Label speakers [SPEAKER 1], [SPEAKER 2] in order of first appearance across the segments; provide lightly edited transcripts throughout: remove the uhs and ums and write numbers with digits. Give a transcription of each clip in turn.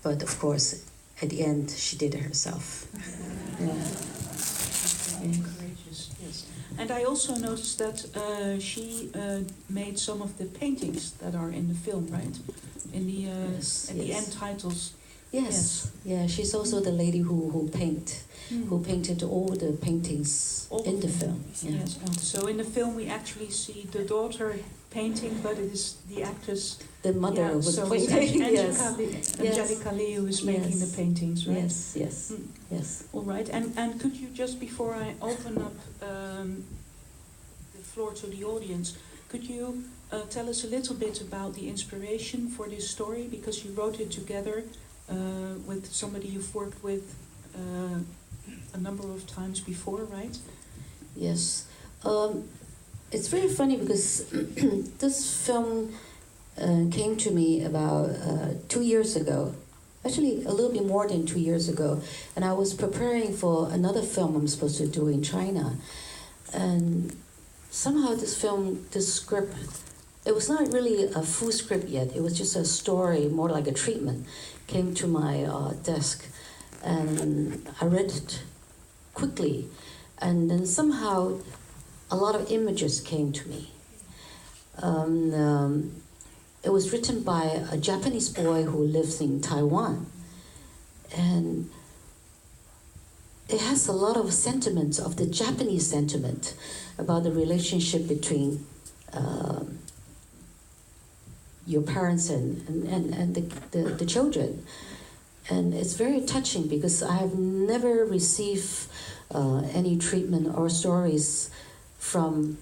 [SPEAKER 1] but of course, at the end, she did it herself. Yeah.
[SPEAKER 2] Courageous, yes. And I also noticed that she made some of the paintings that are in the film, right? In the the end titles.
[SPEAKER 1] Yes. Yeah. She's also the lady who painted all the paintings in the film. Yeah.
[SPEAKER 2] Yes. So in the film we actually see the daughter painting, but it is the actress.
[SPEAKER 1] The mother was painting.
[SPEAKER 2] Angelica Lee who is making the paintings, right?
[SPEAKER 1] Yes. Yes. Yes.
[SPEAKER 2] All right. And could you just before I open up the floor to the audience, could you tell us a little bit about the inspiration for this story, because you wrote it together with somebody you've worked with a number of times before, right?
[SPEAKER 1] Yes. It's very funny because this film came to me about 2 years ago. Actually, a little bit more than 2 years ago. And I was preparing for another film I'm supposed to do in China. And somehow this script, it was not really a full script yet. It was just a story, more like a treatment, came to my desk. And I read it quickly. And then somehow a lot of images came to me. It was written by a Japanese boy who lives in Taiwan. And it has a lot of sentiments of the Japanese sentiment about the relationship between your parents and the children. And it's very touching because I have never received any treatment or stories from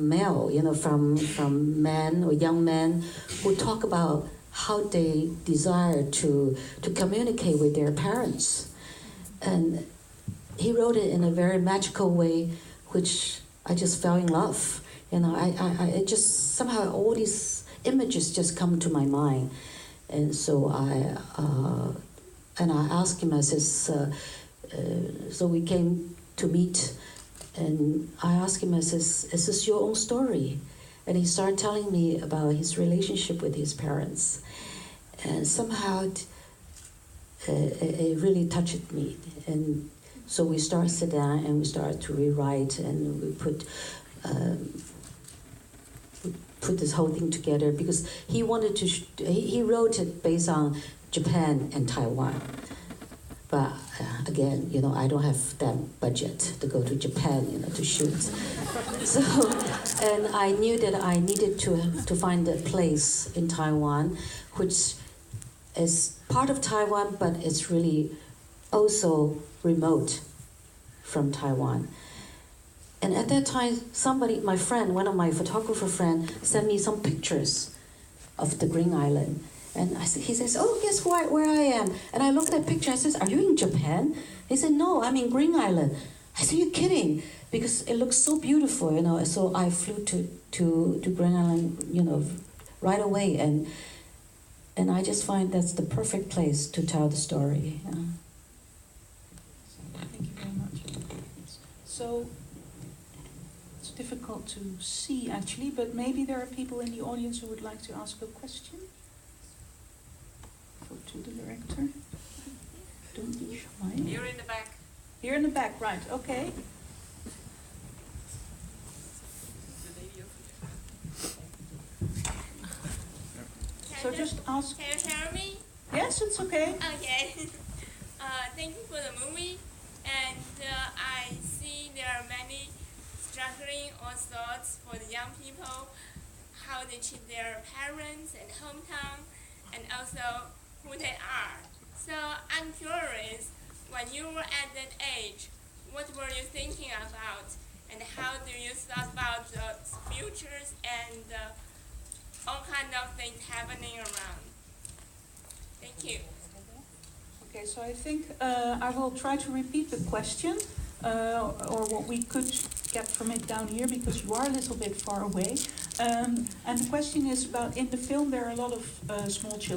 [SPEAKER 1] male, from men or young men who talk about how they desire to communicate with their parents. And he wrote it in a very magical way, which I just fell in love. It just somehow all these images just come to my mind. And so I asked him, I says, so we came to meet, and I asked him, I says, is this your own story? And he started telling me about his relationship with his parents. And somehow it really touched me. And so we started to sit down and we started to rewrite, and we put this whole thing together because he wanted to, he wrote it based on Japan and Taiwan. But again, I don't have that budget to go to Japan, to shoot. So, and I knew that I needed to find a place in Taiwan, which is part of Taiwan, but it's really also remote from Taiwan. And at that time, my friend, one of my photographer friends, sent me some pictures of the Green Island. And he says, oh, guess where I am? And I looked at that picture, I says, are you in Japan? He said, no, I'm in Green Island. I said, you're kidding? Because it looks so beautiful, So I flew to Green Island, right away. And I just find that's the perfect place to tell the story.
[SPEAKER 2] Thank you very much. So, it's difficult to see, actually, but maybe there are people in the audience who would like to ask a question. Go to the director. Don't be shy.
[SPEAKER 3] Here in the back.
[SPEAKER 2] Here in the back, right, okay. So just ask.
[SPEAKER 3] Can you hear me?
[SPEAKER 2] Yes, it's okay.
[SPEAKER 3] Okay. Thank you for the movie. And I see there are many struggling or thoughts for the young people, how they treat their parents and hometown, and also who they are. So I'm curious, when you were at that age, what were you thinking about, and how do you thought about the futures and all kind of things happening around? Thank you.
[SPEAKER 2] Okay, so I think I will try to repeat the question, or what we could get from it down here, because you are a little bit far away. And the question is about, in the film there are a lot of small children.